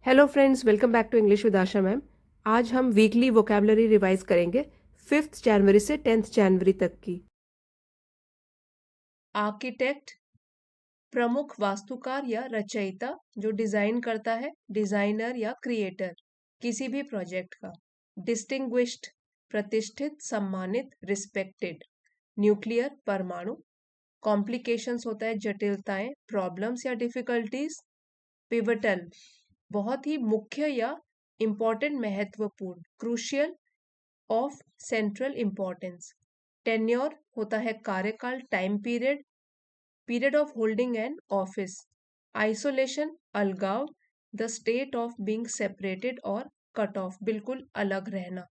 Hello friends, welcome back to English with Asha ma'am. आज हम weekly vocabulary revise करेंगे 5th जनवरी से 10th जनवरी तक की। आर्किटेक्ट, प्रमुख वास्तुकार या रचयिता जो डिजाइन करता है, डिजाइनर या क्रिएटर किसी भी प्रोजेक्ट का। डिस्टिंग्विश्ड, प्रतिष्ठित, सम्मानित, रिस्पेक्टेड। न्यूक्लियर, परमाणु। कॉम्प्लिकेशंस होता है जटिलताएं, प्रॉब्लम्स या डिफिकल्टीज। पिवटल, बहुत ही मुख्य या इम्पोर्टेंट, महत्वपूर्ण, crucial, of central importance. Tenure होता है कार्यकाल, time period, period of holding an office. Isolation, अलगाव, the state of being separated और कट ऑफ, बिल्कुल अलग रहना।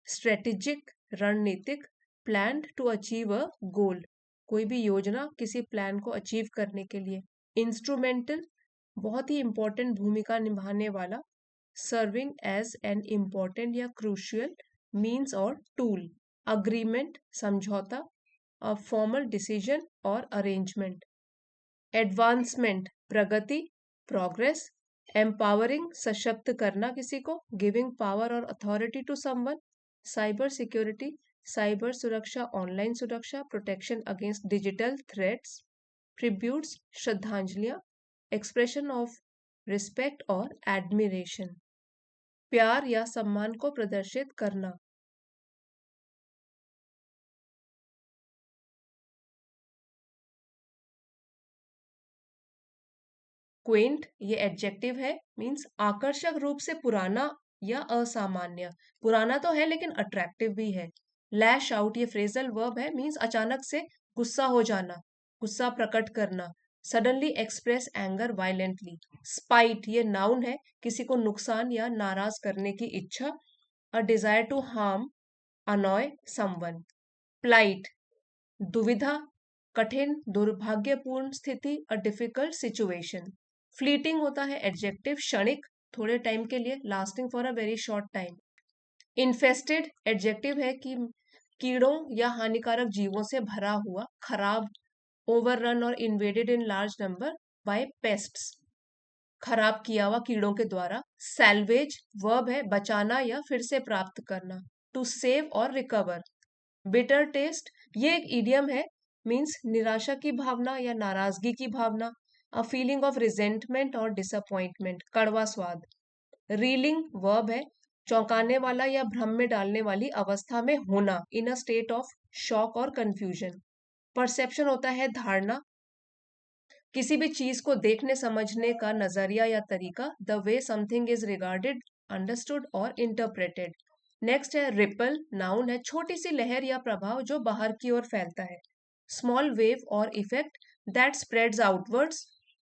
स्ट्रेटेजिक, रणनीतिक, plan to achieve a goal, कोई भी योजना किसी प्लान को अचीव करने के लिए। इंस्ट्रूमेंटल, बहुत ही इंपॉर्टेंट भूमिका निभाने वाला, सर्विंग एज एन इम्पोर्टेंट या क्रूशियल मीन्स और टूल। अग्रीमेंट, समझौता, अ फॉर्मल डिसीजन और अरेंजमेंट। एडवांसमेंट, प्रगति, प्रोग्रेस। एम्पावरिंग, सशक्त करना किसी को, गिविंग पावर और authority to someone. Cyber security, cyber सुरक्षा, ऑनलाइन सुरक्षा, protection against digital threats. Tributes, श्रद्धांजलियां, एक्सप्रेशन ऑफ रिस्पेक्ट और एडमिरेशन, प्यार या सम्मान को प्रदर्शित करना। क्वेंट, ये एडजेक्टिव है, मींस आकर्षक रूप से पुराना या असामान्य। पुराना तो है लेकिन अट्रैक्टिव भी है। लैश आउट, ये फ्रेजल वर्ब है, मींस अचानक से गुस्सा हो जाना, गुस्सा प्रकट करना। Suddenly express anger violently. Spite, ये नाउन है, किसी को नुकसान या नाराज करने की इच्छा। A desire to harm, annoy someone. Plight, दुविधा, कठिन, दुर्भाग्यपूर्ण स्थिति, अ डिफिकल्ट सिचुएशन। फ्लीटिंग होता है एडजेक्टिव, क्षणिक, थोड़े टाइम के लिए, lasting for a very short time. Infested, adjective है कि कीड़ों या हानिकारक जीवों से भरा हुआ, खराब। ओवररन और invaded in large number by pests, खराब किया हुआ कीड़ों के द्वारा। सैल्वेज, वर्ब है, बचाना या फिर से प्राप्त करना। टू सेव और रिकवर। बिटर टेस्ट, ये एक इडियम है, मीन्स निराशा की भावना या नाराजगी की भावना। अ फीलिंग ऑफ रिजेंटमेंट और डिसअपॉइंटमेंट, कड़वा स्वाद। रीलिंग, वर्ब है, चौंकाने वाला या भ्रम में डालने वाली अवस्था में होना, इन अ स्टेट ऑफ शॉक और कंफ्यूजन। परसेप्शन होता है धारणा, किसी भी चीज को देखने समझने का नजरिया या तरीका, the way something is regarded, understood और इंटरप्रेटेड। नेक्स्ट है रिपल, नाउन है, छोटी सी लहर या प्रभाव जो बाहर की ओर फैलता है। स्मॉल वेव और effect that spreads outwards.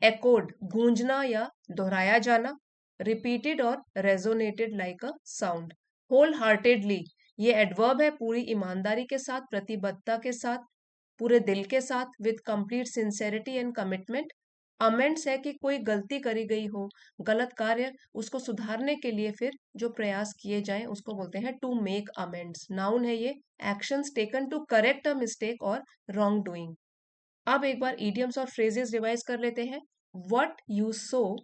Echoed, गूंजना या दोहराया जाना। रिपीटेड और resonated like a sound. Wholeheartedly, ये एडवर्ब है, पूरी ईमानदारी के साथ, प्रतिबद्धता के साथ, पूरे दिल के साथ, with complete sincerity and commitment. Amends है कि कोई गलती करी गई हो, गलत कार्य, उसको सुधारने के लिए फिर जो प्रयास किए जाएं उसको बोलते हैं टू मेक अमेंड्स। नाउन है ये, actions taken to correct a mistake और रॉन्ग डूइंग। अब एक बार इडियम्स और फ्रेजेस रिवाइज कर लेते हैं। What you sow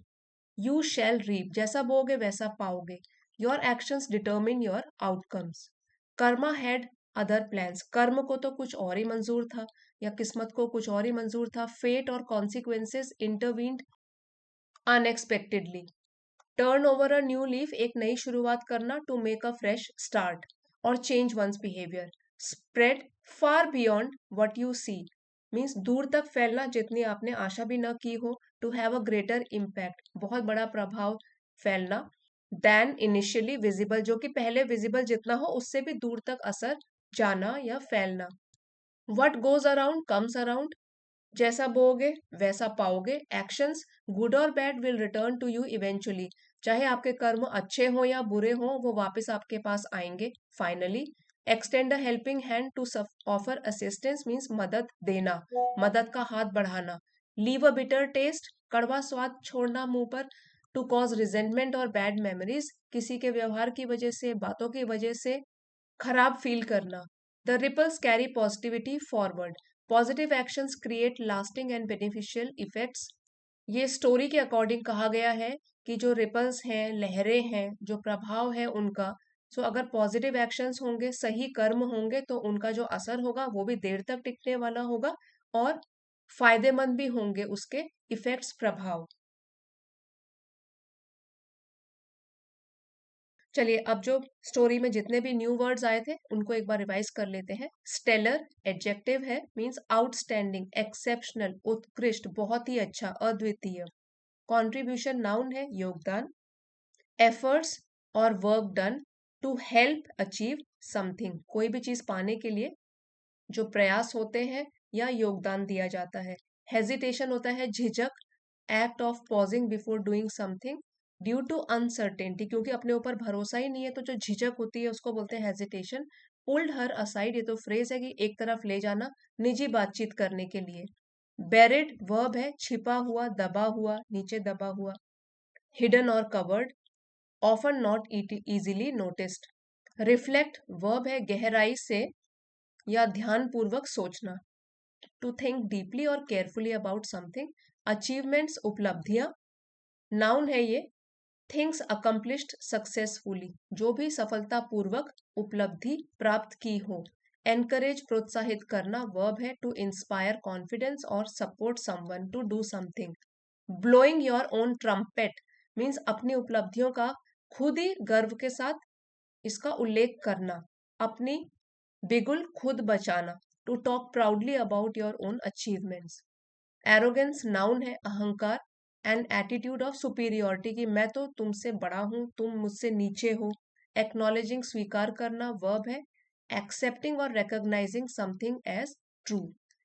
you shall reap, जैसा बोगे वैसा पाओगे। Your actions determine your outcomes. Karma had other plans, कर्म को तो कुछ और ही मंजूर था या किस्मत को कुछ और ही मंजूर था। फेट और consequences intervened unexpectedly. Turn over a new leaf, एक नई शुरुआत करना, to make a fresh start और change one's behaviour. Spread far beyond what you see, means दूर तक फैलना जितनी आपने आशा भी न की हो। To have a greater impact, बहुत बड़ा प्रभाव फैलना। देन इनिशियली विजिबल, जो कि पहले विजिबल जितना हो उससे भी दूर तक असर जाना या फैलना। What goes around comes around, जैसा बोओगे वैसा पाओगे। एक्शंस गुड और bad will return to you eventually, चाहे आपके कर्म अच्छे हो या बुरे हो वो वापस आपके पास आएंगे finally. Extend a helping hand to offer assistance, means मदद देना, मदद का हाथ बढ़ाना। लीव अ बिटर टेस्ट, कड़वा स्वाद छोड़ना मुंह पर। टू कॉज रिजेंटमेंट और बैड मेमोरीज, किसी के व्यवहार की वजह से, बातों की वजह से खराब फील करना। The ripples carry positivity forward, positive actions create lasting and beneficial effects. ये स्टोरी के अकॉर्डिंग कहा गया है कि जो रिपल्स हैं, लहरें हैं, जो प्रभाव है उनका, सो अगर पॉजिटिव एक्शंस होंगे, सही कर्म होंगे, तो उनका जो असर होगा वो भी देर तक टिकने वाला होगा और फायदेमंद भी होंगे उसके इफेक्ट्स, प्रभाव। चलिए अब जो स्टोरी में जितने भी न्यू वर्ड्स आए थे उनको एक बार रिवाइज कर लेते हैं। स्टेलर एडजेक्टिव है, मींस आउटस्टैंडिंग, एक्सेप्शनल, उत्कृष्ट, बहुत ही अच्छा, अद्वितीय। कंट्रीब्यूशन नाउन है, योगदान। एफर्ट्स और work done to help achieve something, कोई भी चीज पाने के लिए जो प्रयास होते हैं या योगदान दिया जाता है। हेजिटेशन होता है झिझक, act of pausing before doing something due to uncertainty, क्योंकि अपने ऊपर भरोसा ही नहीं है तो जो झिझक होती है उसको बोलते हैं हेजिटेशन। पुल्ड हर असाइड, ये तो फ्रेज है कि एक तरफ ले जाना निजी बातचीत करने के लिए। बेरिड वर्ब है, छिपा हुआ, दबा हुआ, नीचे दबा हुआ। हिडन और covered, often not easily noticed. Reflect verb है, गहराई से या ध्यानपूर्वक सोचना। टू थिंक डीपली और केयरफुली अबाउट समथिंग। अचीवमेंट्स, उपलब्धियां, नाउन है ये। थिंग्स अकम्प्लिश्ड सक्सेसफुली, जो भी सफलतापूर्वक उपलब्धि प्राप्त की हो। एनकरेज, प्रोत्साहित करना, वर्ब है, टू इंस्पायर कॉन्फिडेंस और support someone to do something. Blowing your own trumpet means अपनी उपलब्धियों का खुद ही गर्व के साथ इसका उल्लेख करना, अपनी बिगुल खुद बचाना। To talk proudly about your own achievements. Arrogance noun है, अहंकार। एन एटीट्यूड ऑफ सुपीरियोरिटी, की मैं तो तुमसे बड़ा हूं, तुम मुझसे नीचे हो। एक्नॉलेजिंग, स्वीकार करना, वर्ब है। एक्सेप्टिंग और recognizing something as true.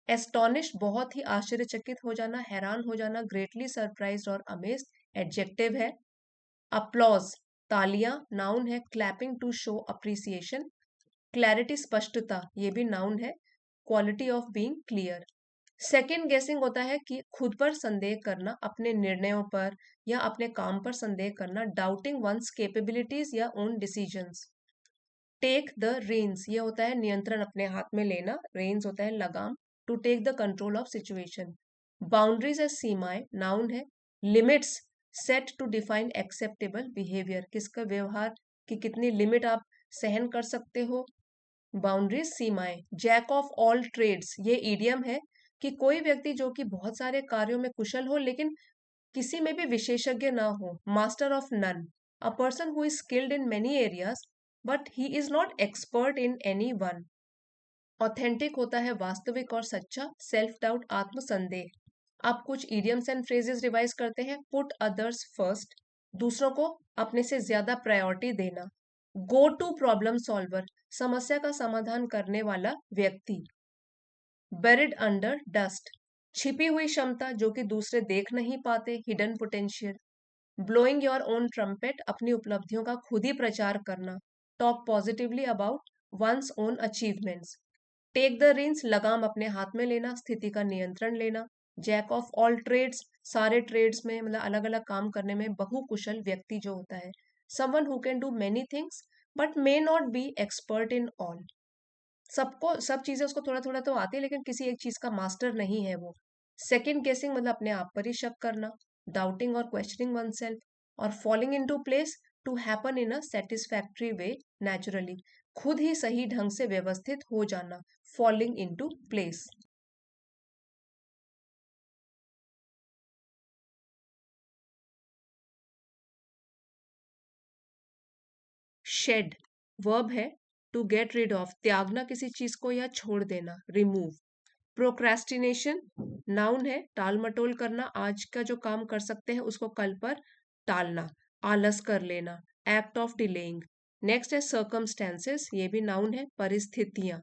Astonish, बहुत ही आश्चर्यचकित हो जाना, हैरान हो जाना। ग्रेटली सरप्राइज्ड और अमेज्ड एडजेक्टिव है। अप्लॉज, तालियां, नाउन है। Clapping to show appreciation. Clarity, स्पष्टता, ये भी नाउन है। Quality of being clear. Second guessing होता है कि खुद पर संदेह करना, अपने निर्णयों पर या अपने काम पर संदेह करना। डाउटिंग वंस कैपेबिलिटीज या own decisions. Take the reins, ये होता है नियंत्रण अपने हाथ में लेना, रेन्स होता है लगाम। To take the control of situation. Boundaries है, सीमाएं, नाउन है। Limits, set to define acceptable behaviour, किसका व्यवहार की कितनी लिमिट आप सहन कर सकते हो। बाउंड्रीज, सीमाएं। जैक ऑफ ऑल ट्रेड्स, ये ईडियम है कि कोई व्यक्ति जो कि बहुत सारे कार्यों में कुशल हो लेकिन किसी में भी विशेषज्ञ ना हो। Master of none, a person who is skilled in many areas but he is not expert in any one. Authentic होता है वास्तविक और सच्चा। सेल्फ डाउट, आत्मसंदेह। आप कुछ इडियम्स एंड फ्रेजेस रिवाइज करते हैं। पुट अदर्स फर्स्ट, दूसरों को अपने से ज्यादा प्रायोरिटी देना। गो टू प्रॉब्लम सॉल्वर, समस्या का समाधान करने वाला व्यक्ति। बेरिड अंडर डस्ट, छिपी हुई क्षमता जो कि दूसरे देख नहीं पाते, hidden potential. Blowing your own trumpet, अपनी उपलब्धियों का खुद ही प्रचार करना। Talk positively about one's own achievements. Take the reins, लगाम अपने हाथ में लेना, स्थिति का नियंत्रण लेना। जैक ऑफ ऑल ट्रेड्स, सारे ट्रेड्स में मतलब अलग अलग काम करने में बहुकुशल व्यक्ति जो होता है। Someone who can do many things but may not be expert in all, सबको सब चीजें उसको थोड़ा थोड़ा तो आती है लेकिन किसी एक चीज का मास्टर नहीं है वो। सेकंड गेसिंग मतलब अपने आप पर ही शक करना। डाउटिंग और क्वेश्चनिंग वन सेल्फ। और falling into place, to happen in a satisfactory way, naturally, खुद ही सही ढंग से व्यवस्थित हो जाना। Falling into place. Shed verb है, टू गेट रिड ऑफ, त्यागना किसी चीज को या छोड़ देना, रिमूव। प्रोक्रेस्टिनेशन नाउन है, टाल मटोल करना, आज का जो काम कर सकते हैं उसको कल पर टालना, आलस कर लेना। Act of delaying. नेक्स्ट है सर्कमस्टेंसेस, ये भी नाउन है, परिस्थितियां।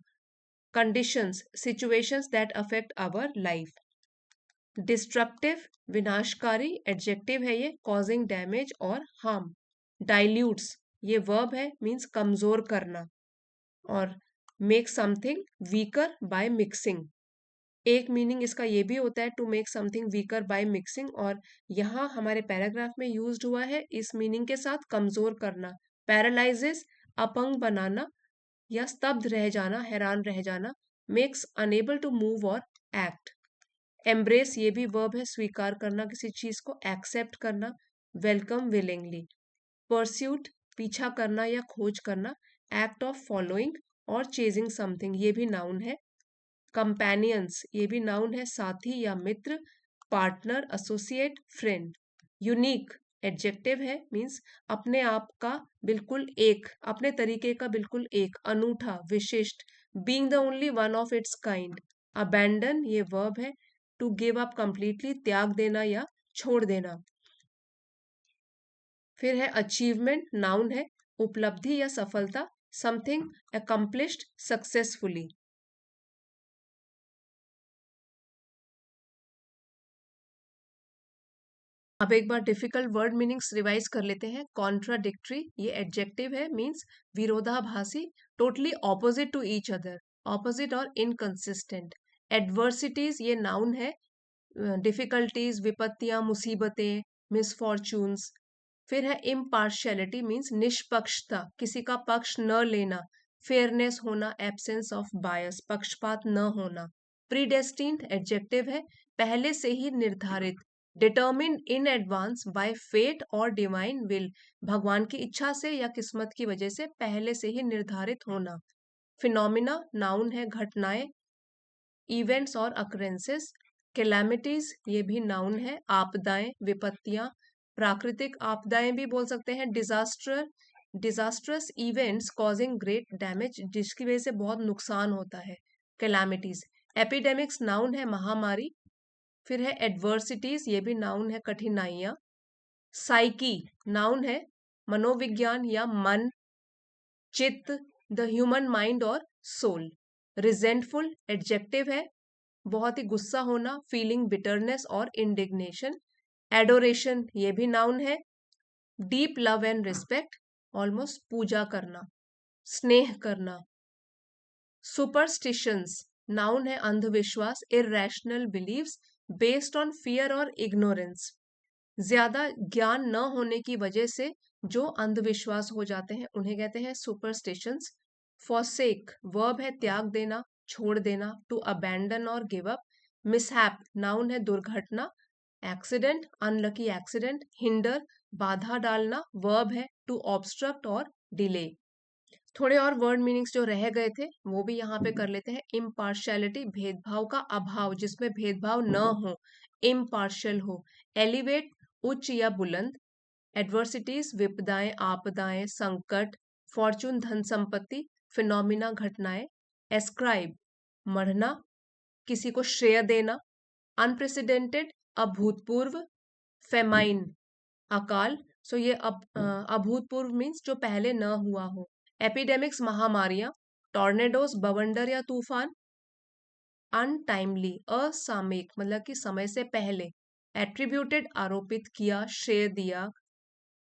Conditions, situations that affect our life. Destructive, विनाशकारी, एडजेक्टिव है ये, कॉजिंग डैमेज और हार्म। डाइल्यूट्स, ये वर्ब है, मींस कमजोर करना। और make something weaker by mixing, एक मीनिंग इसका ये भी होता है, to make something weaker by mixing, और यहाँ हमारे पैराग्राफ में यूज्ड हुआ है इस मीनिंग के साथ, कमजोर करना। पैरालाइजेस, अपंग बनाना या स्तब्ध रह जाना, हैरान रह जाना। मेक्स अनेबल टू मूव और एक्ट। एम्ब्रेस ये भी वर्ब है, स्वीकार करना किसी चीज को, एक्सेप्ट करना, वेलकम विलिंगली। परस्यूट पीछा करना या खोज करना, एक्ट ऑफ फॉलोइंग और चेजिंग समथिंग ये भी नाउन है। कंपेनियंस ये भी नाउन है, साथी या मित्र, partner, associate, friend. Unique adjective है, मींस अपने आप का बिल्कुल एक, अपने तरीके का बिल्कुल एक, अनूठा, विशिष्ट, being the only one of its kind. Abandon ये वर्ब है, टू गिव अप कंप्लीटली, त्याग देना या छोड़ देना। फिर है अचीवमेंट, नाउन है, उपलब्धि या सफलता, समथिंग अकम्प्लिश्ड सक्सेसफुली। अब एक बार डिफिकल्ट वर्ड मीनिंग्स रिवाइज कर लेते हैं। कॉन्ट्राडिक्टरी ये एडजेक्टिव है, मींस विरोधाभासी, totally opposite to each other, opposite और इनकंसिस्टेंट। एडवर्सिटीज ये नाउन है, डिफिकल्टीज, विपत्तियां, मुसीबतें, मिसफॉर्चून्स। फिर है इम्पार्शियलिटी, मींस निष्पक्षता, किसी का पक्ष न लेना, फेयरनेस होना, एब्सेंस ऑफ बायस, पक्षपात न होना। प्रीडेस्टिन्ड एडजेक्टिव है, पहले से ही निर्धारित, determined in advance by fate और डिवाइन विल, भगवान की इच्छा से या किस्मत की वजह से पहले से ही निर्धारित होना। फिनोमिना नाउन है, घटनाएं, इवेंट्स और अकरेंसेस। कैलामिटीज ये भी नाउन है, आपदाएं, विपत्तियां, प्राकृतिक आपदाएं भी बोल सकते हैं, disastrous events causing great damage, जिसकी वजह से बहुत नुकसान होता है, कैलामिटीज। एपिडेमिक्स नाउन है, महामारी। फिर है एडवर्सिटीज ये भी नाउन है, कठिनाइयां। साइकी नाउन है, मनोविज्ञान या मन, चित्त, द ह्यूमन माइंड और सोल। रिजेंटफुल एडजेक्टिव है, बहुत ही गुस्सा होना, फीलिंग बिटरनेस और इंडिग्नेशन। एडोरेशन ये भी नाउन है, deep love and respect, almost पूजा करना, स्नेह करना। सुपरस्टिशंस नाउन है, अंधविश्वास, irrational beliefs based on fear और इग्नोरेंस, ज्यादा ज्ञान न होने की वजह से जो अंधविश्वास हो जाते हैं उन्हें कहते हैं सुपरस्टिशंस। फॉरसेक वर्ब है, त्याग देना, छोड़ देना, टू अबैंडन और गिव अप। मिसहैप नाउन है, दुर्घटना, एक्सीडेंट, अनलकी एक्सीडेंट। हिंडर बाधा डालना, वर्ब है, टू ऑब्स्ट्रक्ट और डिले। थोड़े और वर्ड मीनिंग्स जो रह गए थे वो भी यहाँ पे कर लेते हैं। इम्पार्शियलिटी भेदभाव का अभाव, जिसमें भेदभाव न हो, इम्पार्शियल हो। एलिवेट उच्च या बुलंद। एडवर्सिटीज विपदाएं, आपदाएं, संकट। फॉर्चून धन संपत्ति, फिनोमिना घटनाएं। एस्क्राइब मढ़ना, किसी को श्रेय देना। अनप्रेसिडेंटेड अभूतपूर्व। फेमाइन अकाल, सो ये अभूतपूर्व मीन्स जो पहले न हुआ हो। एपिडेमिक्स महामारियां, टॉर्नेडोज बवंडर या तूफान। अनटाइमली असामयिक मतलब कि समय से पहले। एट्रीब्यूटेड आरोपित किया, श्रेय दिया,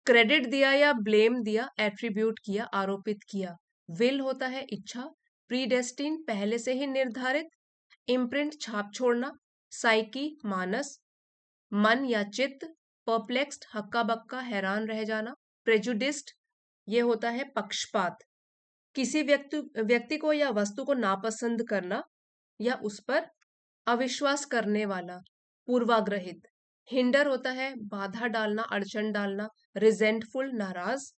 क्रेडिट दिया या ब्लेम दिया, एट्रीब्यूट किया, आरोपित किया। विल होता है इच्छा। प्रीडेस्टिन पहले से ही निर्धारित। इम्प्रिंट छाप छोड़ना। साइकी मानस, मन या चित्त। परप्लेक्स्ड हक्का बक्का, हैरान रह जाना। प्रेजुडिस्ड ये होता है पक्षपात, किसी व्यक्ति को या वस्तु को नापसंद करना या उस पर अविश्वास करने वाला, पूर्वाग्रहित। हिंडर होता है बाधा डालना, अड़चन डालना। रिजेंटफुल नाराज।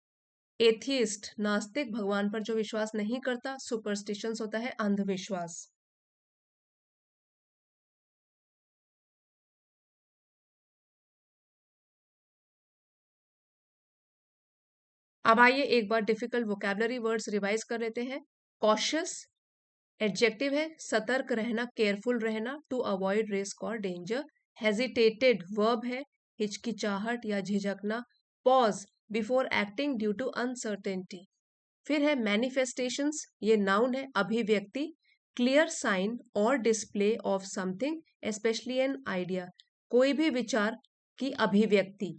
एथियस्ट नास्तिक, भगवान पर जो विश्वास नहीं करता। सुपरस्टिशंस होता है अंधविश्वास। अब आइए एक बार डिफिकल्ट वोकैबुलरी वर्ड्स रिवाइज कर लेते हैं। कॉशियस एडजेक्टिव है, सतर्क रहना, केयरफुल रहना, टू अवॉइड रिस्क और डेंजर। हेजिटेटेड वर्ब है, हिचकिचाहट या झिझकना। Pause before acting due to uncertainty. फिर है मैनिफेस्टेशंस ये नाउन है, अभिव्यक्ति, क्लियर साइन और display of something, specially an idea, कोई भी विचार की अभिव्यक्ति।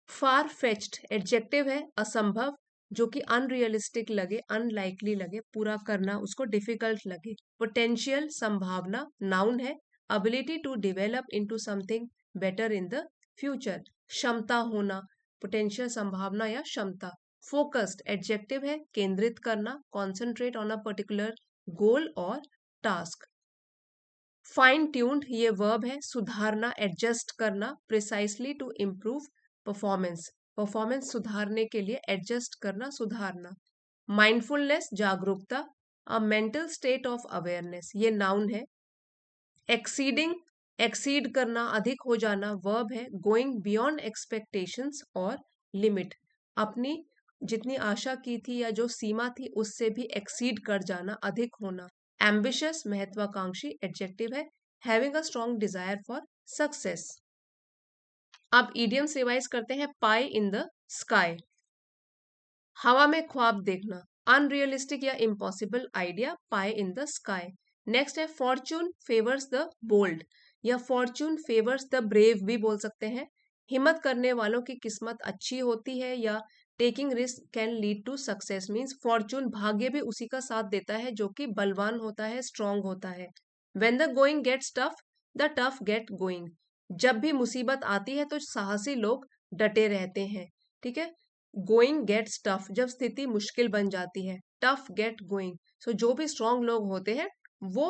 फार फेच्ड एडजेक्टिव है, असंभव, जो कि अनरियलिस्टिक लगे, अनलाइकली लगे, पूरा करना उसको डिफिकल्ट लगे। पोटेंशियल संभावना नाउन है, ability to develop into something better in the future, क्षमता होना, पोटेंशियल संभावना या क्षमता। फोकस्ड एडजेक्टिव है, केंद्रित करना, concentrate on a particular goal और टास्क। फाइन ट्यून्ड ये वर्ब है, सुधारना, एडजस्ट करना, precisely to improve performance, performance सुधारने के लिए एडजस्ट करना, सुधारना। माइंडफुलनेस जागरूकता, a mental state of awareness ये नाउन है। एक्सीडिंग एक्सीड करना, अधिक हो जाना, वर्ब है। गोइंग बियॉन्ड एक्सपेक्टेशंस और लिमिट, अपनी जितनी आशा की थी या जो सीमा थी उससे भी एक्सीड कर जाना, अधिक होना। एम्बिशियस महत्वाकांक्षी एडजेक्टिव है। Having a strong desire for success. अब इडियम्स रिवाइज करते हैं। पाई इन द स्काई, हवा में ख्वाब देखना, अनरियलिस्टिक या impossible idea, pi in the sky. Next है फॉर्चून फेवर्स द बोल्ड या फॉर्चून फेवर्स द ब्रेव भी बोल सकते हैं। हिम्मत करने वालों की किस्मत अच्छी होती है या taking risk can lead to success, means fortune भाग्य भी उसी का साथ देता है जो कि बलवान होता है, स्ट्रांग होता है। When the going gets tough, the tough get going, जब भी मुसीबत आती है तो साहसी लोग डटे रहते हैं। ठीक है। गोइंग गेट्स टफ, जब स्थिति मुश्किल बन जाती है, टफ गेट गोइंग। सो जो भी स्ट्रांग लोग होते हैं वो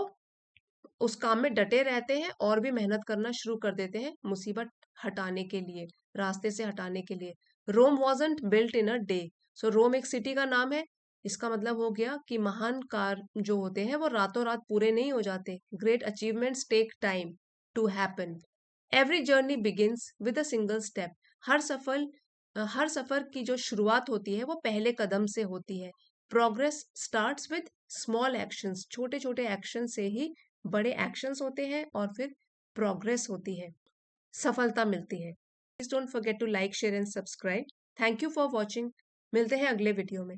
उस काम में डटे रहते हैं और भी मेहनत करना शुरू कर देते हैं मुसीबत हटाने के लिए, रास्ते से हटाने के लिए। Rome wasn't built in a day, so Rome एक सिटी का नाम है। इसका मतलब हो गया कि महान कार्य जो होते हैं वो रातों रात पूरे नहीं हो जाते। Great achievements take time to happen. Every journey begins with a single step, हर सफर की जो शुरुआत होती है वो पहले कदम से होती है। Progress starts with small actions, छोटे छोटे एक्शन से ही बड़े एक्शंस होते हैं और फिर प्रोग्रेस होती है, सफलता मिलती है। Please don't forget to like share and subscribe. Thank you for watching. मिलते हैं अगले वीडियो में।